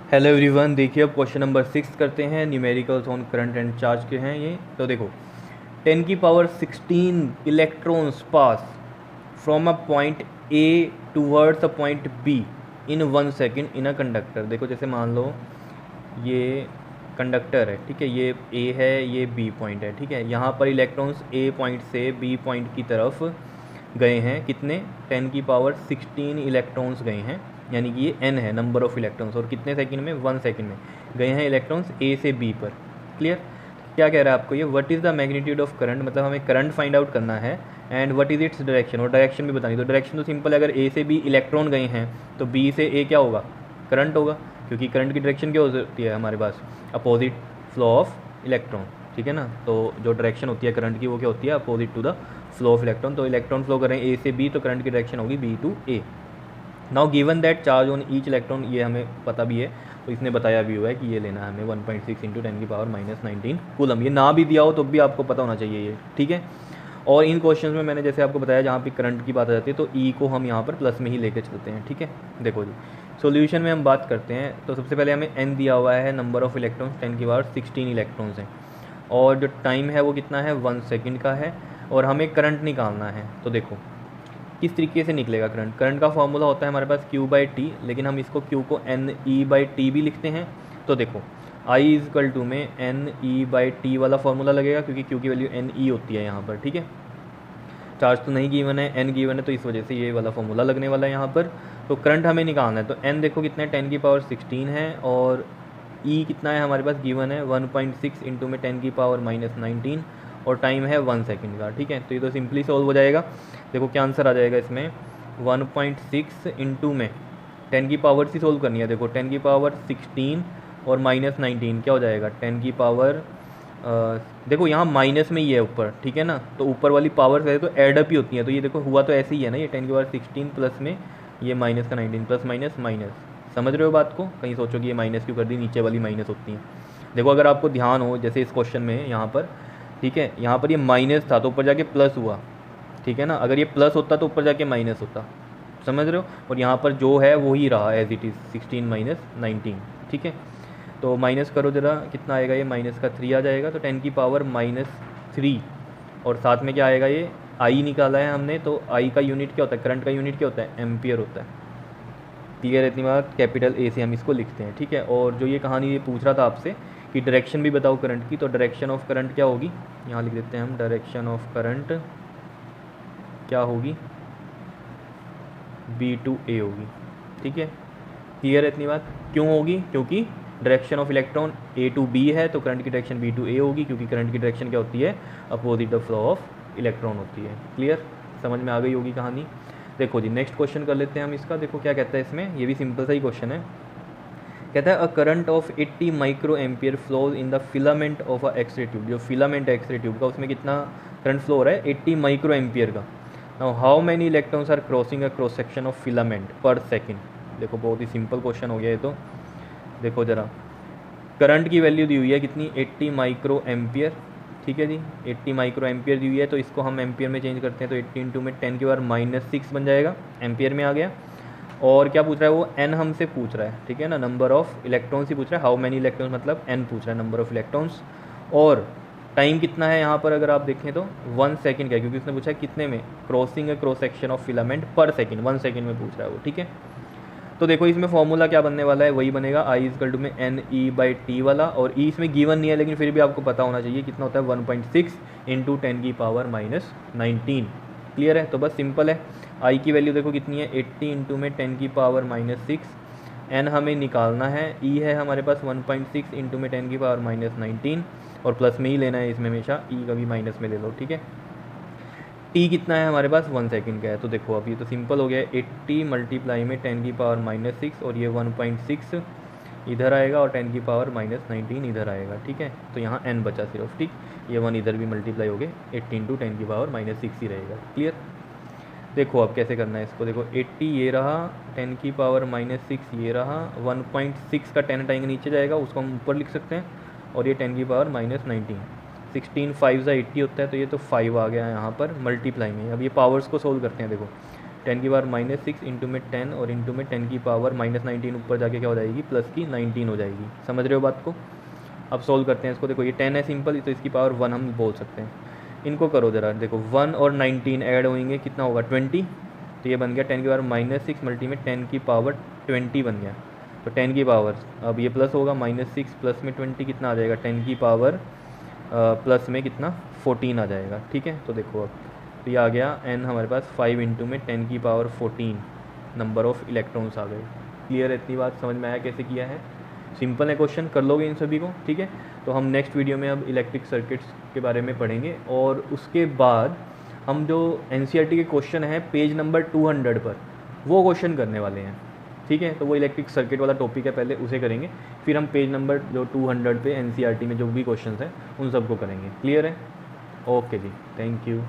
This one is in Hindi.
हेलो एवरीवन, देखिए अब क्वेश्चन नंबर 6 करते हैं। Numericals on current and charge के हैं ये। तो देखो 10 की power 16 electrons pass from a point A towards a point be in 1 second in a conductor. देखो जैसे मान लो ये कंडक्टर है, ठीक है, ये ए है, ये बी पॉइंट है, ठीक है। यहाँ पर इलेक्ट्रॉन्स ए पॉइंट से बी पॉइंट की तरफ गए हैं। कितने? 10 की पावर 16 इलेक्ट्रॉन्स गए हैं, यानी कि ये n है, नंबर ऑफ इलेक्ट्रॉन्स। और कितने सेकंड में? 1 सेकंड में गए हैं इलेक्ट्रॉन्स ए से बी पर। क्लियर? क्या कह रहा है आपको ये? What is the magnitude of current, मतलब हमें करंट फाइंड आउट करना है। And what is its direction, और डायरेक्शन भी बतानी। तो डायरेक्शन तो सिंपल है, अगर ए से बी इलेक्ट्रॉन गए हैं तो बी से ए क्या होगा? करंट होगा, क्योंकि करंट की डायरेक्शन क्या होती है हमारे पास? अपोजिट फ्लो ऑफ इलेक्ट्रॉन, ठीक है ना। तो जो डायरेक्शन होती है करंट की वो क्या होती है? Opposite to the flow of electron. तो इलेक्ट्रॉन फ्लो कर रहे हैं ए से बी, तो करंट की डायरेक्शन होगी B to A. Now given that charge on each electron, ये हमें पता भी है, तो इसने बताया भी हुआ है कि ये लेना है हमें 1.6 इंटू 10 की पावर -19 कूलम। ये ना भी दिया हो तो भी आपको पता होना चाहिए ये, ठीक है। और इन क्वेश्चंस में मैंने जैसे आपको बताया जहाँ पे करंट की बात आ जाती है तो ई को हम यहाँ पर प्लस में ही लेके चलते हैं, ठीक है। देखो जी सॉल्यूशन में हम बात करते हैं। तो सबसे पहले हमें एन दिया हुआ है, नंबर ऑफ इलेक्ट्रॉन्स 10 की पावर 16 इलेक्ट्रॉन्स हैं, और जो टाइम है वो कितना है? 1 सेकेंड का है, और हमें करंट निकालना है। तो देखो किस तरीके से निकलेगा करंट। करंट का फॉर्मूला होता है हमारे पास Q/T, लेकिन हम इसको Q को NE/T भी लिखते हैं। तो देखो I इजकल टू में NE/T वाला फॉर्मूला लगेगा, क्योंकि Q की वैल्यू NE होती है यहाँ पर, ठीक है। चार्ज तो नहीं गिवन है, N गिवन है, तो इस वजह से ये वाला फॉर्मूला लगने वाला है यहाँ पर। तो करंट हमें निकालना है, तो N देखो कितना है? 10 की पावर 16 है, और E कितना है हमारे पास? गिवन है 1.6 इंटू में 10 की पावर -19, और टाइम है 1 सेकेंड का, ठीक है। तो ये तो सिंपली सॉल्व हो जाएगा। देखो क्या आंसर आ जाएगा इसमें? 1.6 इंटू में 10 की पावर से सॉल्व करनी है। देखो 10 की पावर 16 और -19 क्या हो जाएगा? 10 की पावर देखो यहाँ माइनस में ही है ऊपर, ठीक है ना, तो ऊपर वाली पावर वैसे तो एडअप ही होती है। तो ये देखो हुआ तो ऐसे ही है ना, ये 10 की पावर 16 प्लस में ये माइनस का 19, प्लस माइनस माइनस। समझ रहे हो बात को? कहीं सोचो कि ये माइनस क्यों कर दी, नीचे वाली माइनस होती है। देखो अगर आपको ध्यान हो, जैसे इस क्वेश्चन में यहाँ पर, ठीक है, यहाँ पर ये माइनस था तो ऊपर जाके प्लस हुआ, ठीक है ना। अगर ये प्लस होता तो ऊपर जाके माइनस होता, समझ रहे हो। और यहाँ पर जो है वो ही रहा एज इट इज़, 16 - 19, ठीक है। तो माइनस करो ज़रा, कितना आएगा ये? माइनस का 3 आ जाएगा, तो 10 की पावर -3, और साथ में क्या आएगा? ये आई निकाला है हमने, तो आई का यूनिट क्या होता है? करंट का यूनिट क्या होता है? एम्पियर होता है। क्लियर है इतनी बात? कैपिटल ए से हम इसको लिखते हैं, ठीक है। और जो ये कहानी ये पूछ रहा था आपसे कि डायरेक्शन भी बताओ करंट की, तो डायरेक्शन ऑफ करंट क्या होगी? यहाँ लिख देते हैं हम, डायरेक्शन ऑफ करंट क्या होगी? B to A होगी, ठीक है। क्लियर है इतनी बात? क्यों होगी? क्योंकि direction of electron A to B है, तो करंट की डायरेक्शन B to A होगी, क्योंकि करंट की डायरेक्शन क्या होती है? Opposite the flow of electron होती है। क्लियर? समझ में आ गई होगी कहानी। देखो जी नेक्स्ट क्वेश्चन कर लेते हैं हम इसका। देखो क्या कहता है इसमें, ये भी सिंपल सा ही क्वेश्चन है। कहता है a current of 80 micro ampere flows in the filament of a X ray tube. जो फिलामेंट है एक्सरे ट्यूब का, उसमें कितना करंट फ्लो हो रहा है? 80 माइक्रो एम्पियर का। Now how many electrons are crossing a cross section of filament per second. देखो बहुत ही सिंपल क्वेश्चन हो गया ये तो। देखो ज़रा, करंट की वैल्यू दी हुई है कितनी? 80 माइक्रो एम्पियर, ठीक है जी। 80 माइक्रो एम्पियर दी हुई है, तो इसको हम एम्पियर में चेंज करते हैं, तो 80 इंटू में 10 की पावर -6 बन जाएगा, एम्पियर में आ गया। और क्या पूछ रहा है वो? एन हमसे पूछ रहा है, ठीक है ना, नंबर ऑफ इलेक्ट्रॉन्स ही पूछ रहा है। हाउ मैनी इलेक्ट्रॉन्स मतलब एन पूछ रहा है, नंबर ऑफ इलेक्ट्रॉन्स। और टाइम कितना है यहाँ पर अगर आप देखें तो 1 सेकेंड का है, क्योंकि उसने पूछा है कितने में? Crossing cross section of filament per second, 1 second में पूछ रहा है वो, ठीक है। तो देखो इसमें फॉर्मूला क्या बनने वाला है? वही बनेगा I इजकल टू में NE/T वाला, और E इसमें गिवन नहीं है, लेकिन फिर भी आपको पता होना चाहिए कितना होता है? 1.6 इंटू 10 की पावर -19। क्लियर है? तो बस सिंपल है। I की वैल्यू देखो कितनी है? 80 इंटू में 10 की पावर -6। N हमें निकालना है, E है हमारे पास 1.6 इंटू में 10 की पावर -19, और प्लस में ही लेना है इसमें हमेशा, E कभी माइनस में ले लो, ठीक है। टी कितना है हमारे पास? 1 सेकेंड का है। तो देखो अब ये तो सिंपल हो गया है, 80 मल्टीप्लाई में 10 की पावर -6, और ये 1.6 इधर आएगा, और 10 की पावर -19 इधर आएगा, ठीक है। तो यहाँ n बचा सिर्फ, ठीक। ये 1 इधर भी मल्टीप्लाई हो गए, 80 इंटू 10 की पावर -6 ही रहेगा। क्लियर? देखो अब कैसे करना है इसको। देखो 80 ये रहा, 10 की पावर -6 ये रहा, 1.6 का 10 टाइम नीचे जाएगा, उसको हम ऊपर लिख सकते हैं, और ये 10 की पावर -19। 16 5 80 होता है, तो ये तो 5 आ गया यहाँ पर मल्टीप्लाई में। अब ये पावर्स को सोल्व करते हैं। देखो 10 की पावर -6 इंटू में 10 और इंटू में 10 की पावर -19 ऊपर जाके क्या हो जाएगी प्लस की 19 हो जाएगी। समझ रहे हो बात को? अब सॉल्व करते हैं इसको। देखो ये 10 है सिंपल, तो इसकी पावर 1 हम बोल सकते हैं। इनको करो ज़रा, देखो 1 और 19 ऐड होंगे कितना होगा 20, तो ये बन गया 10 की पावर -6 मल्टी में 10 की पावर 20 बन गया। तो 10 की पावर, अब ये प्लस होगा -6 प्लस में 20 कितना आ जाएगा 10 की पावर प्लस में कितना 14 आ जाएगा। ठीक है, तो देखो अब तो ये आ गया n हमारे पास 5 इंटू में 10 की पावर 14 नंबर ऑफ़ इलेक्ट्रॉन्स आ गए। क्लियर है? इतनी बात समझ में आया कैसे किया है? सिंपल है क्वेश्चन, कर लोगे इन सभी को। ठीक है, तो हम नेक्स्ट वीडियो में अब इलेक्ट्रिक सर्किट्स के बारे में पढ़ेंगे और उसके बाद हम जो NCERT के क्वेश्चन हैं पेज नंबर 200 पर वो क्वेश्चन करने वाले हैं। ठीक है, तो वो इलेक्ट्रिक सर्किट वाला टॉपिक है, पहले उसे करेंगे, फिर हम पेज नंबर जो 200 पे NCERT में जो भी क्वेश्चन हैं उन सबको करेंगे। क्लियर है? ओके जी, थैंक यू।